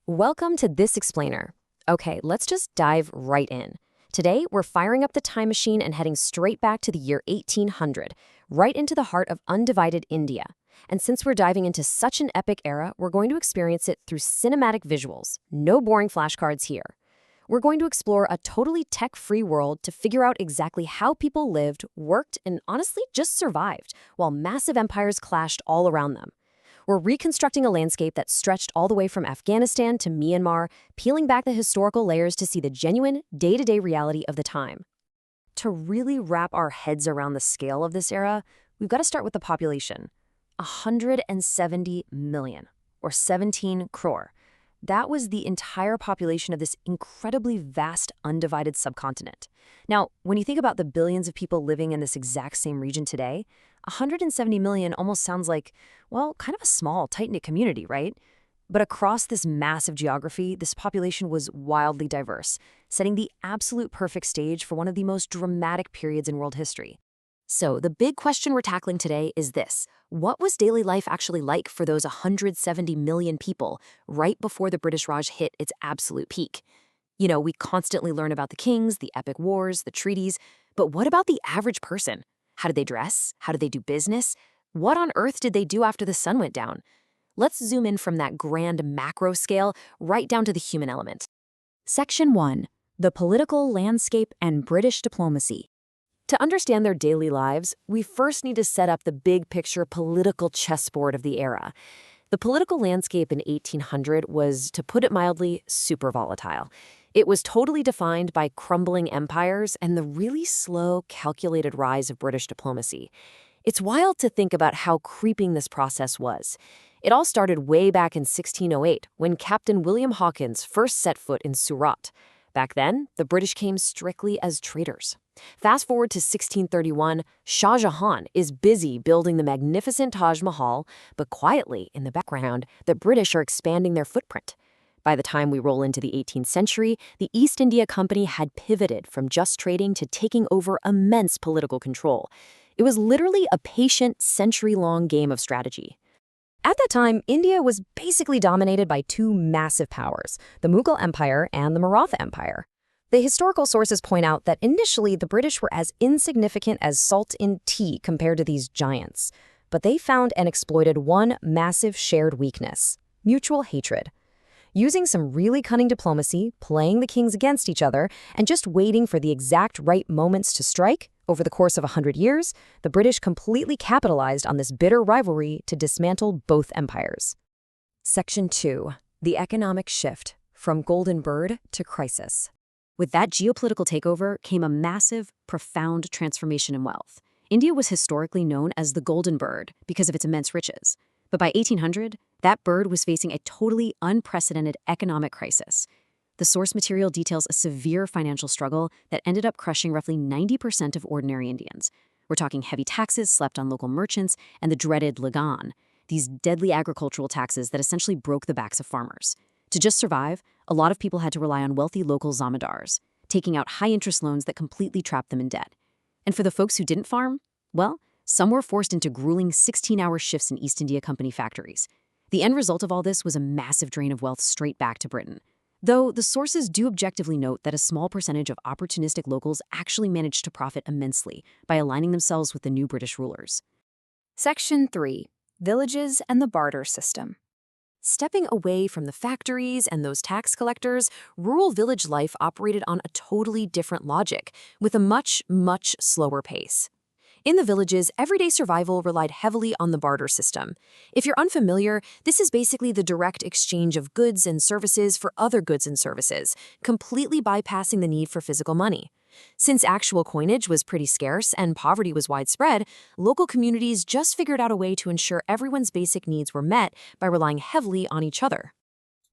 Welcome to This Explainer. Okay, let's just dive right in. Today, we're firing up the time machine and heading straight back to the year 1800, right into the heart of undivided India. And since we're diving into such an epic era, we're going to experience it through cinematic visuals. No boring flashcards here. We're going to explore a totally tech-free world to figure out exactly how people lived, worked, and honestly just survived, while massive empires clashed all around them. We're reconstructing a landscape that stretched all the way from Afghanistan to Myanmar, peeling back the historical layers to see the genuine, day-to-day reality of the time. To really wrap our heads around the scale of this era, we've got to start with the population. 170 million, or 17 crore. That was the entire population of this incredibly vast, undivided subcontinent. Now, when you think about the billions of people living in this exact same region today, 170 million almost sounds like, well, kind of a small, tight-knit community, right? But across this massive geography, this population was wildly diverse, setting the absolute perfect stage for one of the most dramatic periods in world history. So the big question we're tackling today is this. What was daily life actually like for those 170 million people right before the British Raj hit its absolute peak? You know, we constantly learn about the kings, the epic wars, the treaties, but what about the average person? How did they dress? How did they do business? What on earth did they do after the sun went down? Let's zoom in from that grand macro scale right down to the human element. Section 1. The political landscape and British diplomacy. To understand their daily lives, we first need to set up the big picture political chessboard of the era. The political landscape in 1800 was, to put it mildly, super volatile. It was totally defined by crumbling empires and the really slow, calculated rise of British diplomacy. It's wild to think about how creeping this process was. It all started way back in 1608, when Captain William Hawkins first set foot in Surat. Back then, the British came strictly as traders. Fast forward to 1631, Shah Jahan is busy building the magnificent Taj Mahal, but quietly, in the background, the British are expanding their footprint. By the time we roll into the 18th century, the East India Company had pivoted from just trading to taking over immense political control. It was literally a patient, century-long game of strategy. At that time, India was basically dominated by two massive powers, the Mughal Empire and the Maratha Empire. The historical sources point out that initially the British were as insignificant as salt in tea compared to these giants. But they found and exploited one massive shared weakness: mutual hatred. Using some really cunning diplomacy, playing the kings against each other, and just waiting for the exact right moments to strike, over the course of 100 years, the British completely capitalized on this bitter rivalry to dismantle both empires. Section 2. The economic shift, from golden bird to crisis. With that geopolitical takeover came a massive, profound transformation in wealth. India was historically known as the golden bird because of its immense riches. But by 1800, that bird was facing a totally unprecedented economic crisis. The source material details a severe financial struggle that ended up crushing roughly 90% of ordinary Indians. We're talking heavy taxes slapped on local merchants and the dreaded lagan, these deadly agricultural taxes that essentially broke the backs of farmers. To just survive, a lot of people had to rely on wealthy local zamindars, taking out high-interest loans that completely trapped them in debt. And for the folks who didn't farm, well, some were forced into grueling 16-hour shifts in East India Company factories. The end result of all this was a massive drain of wealth straight back to Britain. Though the sources do objectively note that a small percentage of opportunistic locals actually managed to profit immensely by aligning themselves with the new British rulers. Section 3. Villages and the barter system. Stepping away from the factories and those tax collectors, rural village life operated on a totally different logic, with a much, much slower pace. In the villages, everyday survival relied heavily on the barter system. If you're unfamiliar, this is basically the direct exchange of goods and services for other goods and services, completely bypassing the need for physical money. Since actual coinage was pretty scarce and poverty was widespread, local communities just figured out a way to ensure everyone's basic needs were met by relying heavily on each other.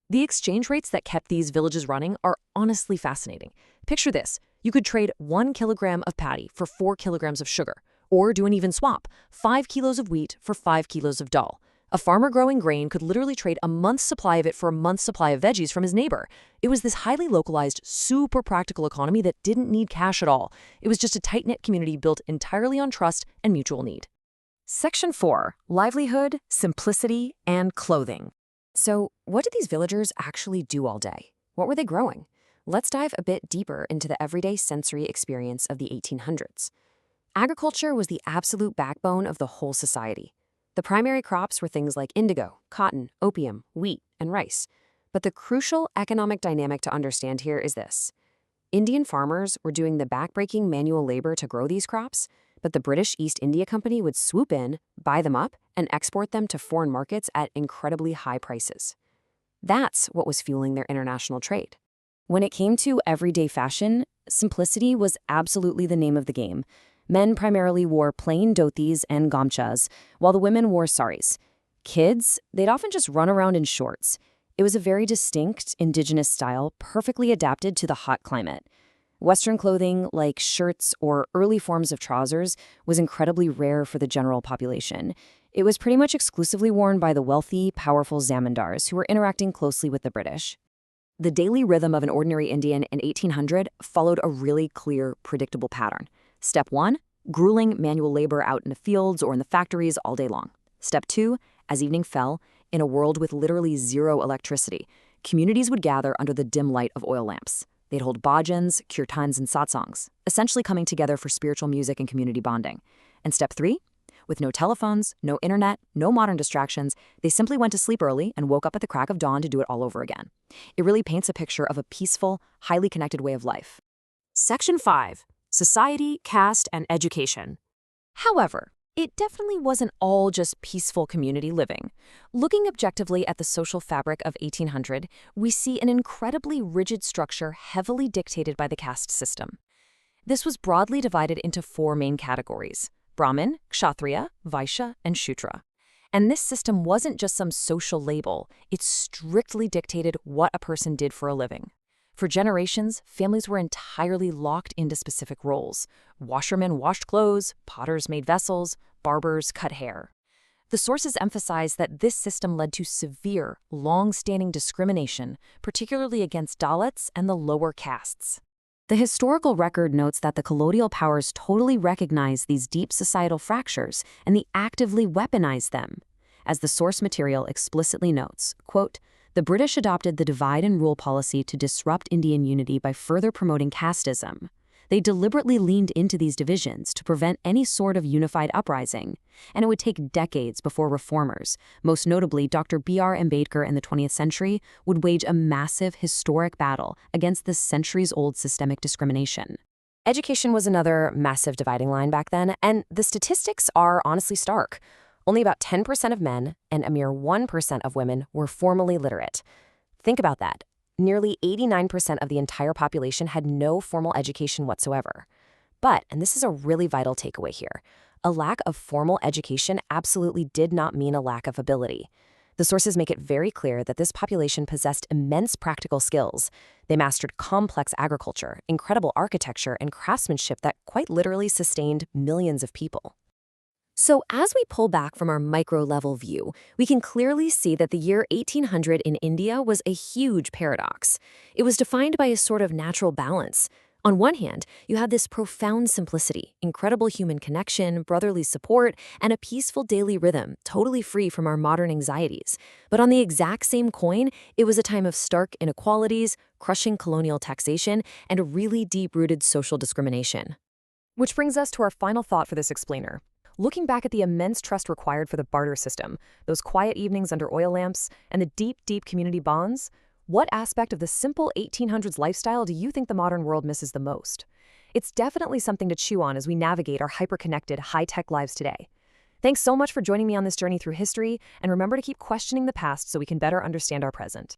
The exchange rates that kept these villages running are honestly fascinating. Picture this. You could trade 1 kilogram of paddy for 4 kilograms of sugar, or do an even swap, 5 kilos of wheat for 5 kilos of dal. A farmer growing grain could literally trade a month's supply of it for a month's supply of veggies from his neighbor. It was this highly localized, super practical economy that didn't need cash at all. It was just a tight-knit community built entirely on trust and mutual need. Section 4. Livelihood, simplicity, and clothing. So, what did these villagers actually do all day? What were they growing? Let's dive a bit deeper into the everyday sensory experience of the 1800s. Agriculture was the absolute backbone of the whole society. The primary crops were things like indigo, cotton, opium, wheat, and rice. But the crucial economic dynamic to understand here is this. Indian farmers were doing the backbreaking manual labor to grow these crops, but the British East India Company would swoop in, buy them up, and export them to foreign markets at incredibly high prices. That's what was fueling their international trade. When it came to everyday fashion, simplicity was absolutely the name of the game. Men primarily wore plain dhotis and gamchas, while the women wore saris. Kids, they'd often just run around in shorts. It was a very distinct, indigenous style, perfectly adapted to the hot climate. Western clothing, like shirts or early forms of trousers, was incredibly rare for the general population. It was pretty much exclusively worn by the wealthy, powerful zamindars who were interacting closely with the British. The daily rhythm of an ordinary Indian in 1800 followed a really clear, predictable pattern. Step 1, grueling manual labor out in the fields or in the factories all day long. Step 2, as evening fell, in a world with literally zero electricity, communities would gather under the dim light of oil lamps. They'd hold bhajans, kirtans, and satsangs, essentially coming together for spiritual music and community bonding. And step 3, with no telephones, no internet, no modern distractions, they simply went to sleep early and woke up at the crack of dawn to do it all over again. It really paints a picture of a peaceful, highly connected way of life. Section 5. Society, Caste, and Education. However, it definitely wasn't all just peaceful community living. Looking objectively at the social fabric of 1800, we see an incredibly rigid structure heavily dictated by the caste system. This was broadly divided into 4 main categories: Brahmin, Kshatriya, Vaishya, and Shudra. And this system wasn't just some social label, it strictly dictated what a person did for a living. For generations, families were entirely locked into specific roles. Washermen washed clothes, potters made vessels, barbers cut hair. The sources emphasize that this system led to severe, long-standing discrimination, particularly against Dalits and the lower castes. The historical record notes that the colonial powers totally recognized these deep societal fractures and they actively weaponized them. As the source material explicitly notes, quote, "The British adopted the divide and rule policy to disrupt Indian unity by further promoting casteism. They deliberately leaned into these divisions to prevent any sort of unified uprising, and it would take decades before reformers, most notably Dr. B.R. Ambedkar in the 20th century, would wage a massive historic battle against this centuries-old systemic discrimination." Education was another massive dividing line back then, and the statistics are honestly stark. Only about 10% of men and a mere 1% of women were formally literate. Think about that. Nearly 89% of the entire population had no formal education whatsoever. But, and this is a really vital takeaway here, a lack of formal education absolutely did not mean a lack of ability. The sources make it very clear that this population possessed immense practical skills. They mastered complex agriculture, incredible architecture, and craftsmanship that quite literally sustained millions of people. So as we pull back from our micro-level view, we can clearly see that the year 1800 in India was a huge paradox. It was defined by a sort of natural balance. On one hand, you had this profound simplicity, incredible human connection, brotherly support, and a peaceful daily rhythm, totally free from our modern anxieties. But on the exact same coin, it was a time of stark inequalities, crushing colonial taxation, and a really deep-rooted social discrimination. Which brings us to our final thought for this explainer. Looking back at the immense trust required for the barter system, those quiet evenings under oil lamps, and the deep community bonds, what aspect of the simple 1800s lifestyle do you think the modern world misses the most? It's definitely something to chew on as we navigate our hyper-connected, high-tech lives today. Thanks so much for joining me on this journey through history, and remember to keep questioning the past so we can better understand our present.